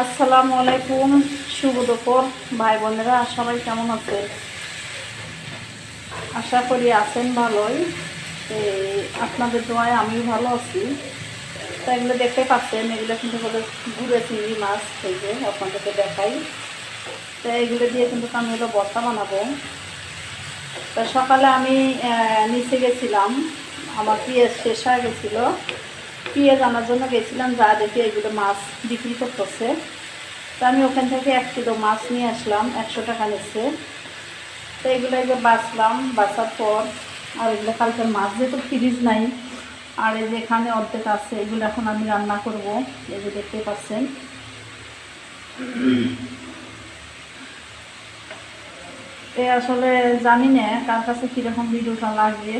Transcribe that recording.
আসসালামু আলাইকুম, শুভ দুপুর ভাই বোনেরা, সবাই কেমন আছে? আশা করি আছেন ভালোই। আপনাদের দোয়ায় আমিও ভালো আছি। তো এগুলো দেখতে পাচ্ছেন, এগুলো কিন্তু করে ঘুরে চিংড়ি মাছ, এই যে আপনাদেরকে দেখাই। তো এগুলো দিয়ে কিন্তু আমি হলো ভর্তা বানাবো। তো সকালে আমি নিচে গেছিলাম, আমার পেঁয়াজ শেষ হয়ে গেছিলো, পেঁয়াজ আনার জন্য গেছিলাম, যা দেখি এগুলো মাছ বিক্রি করতেছে। তো আমি ওখান থেকে 1 কিলো মাছ নিয়ে আসলাম, 100 টাকা নিচ্ছে। তো এগুলো যে বাছলাম, বাছার পর আর এগুলো কালকের মাছ যেহেতু ফ্রিজ নাই, আর এই যে এখানে অর্ধেক আছে, এগুলো এখন আমি রান্না করব। এই যে দেখতে পাচ্ছেন। আসলে জানি না কার কাছে কীরকম ভিডিওটা লাগে,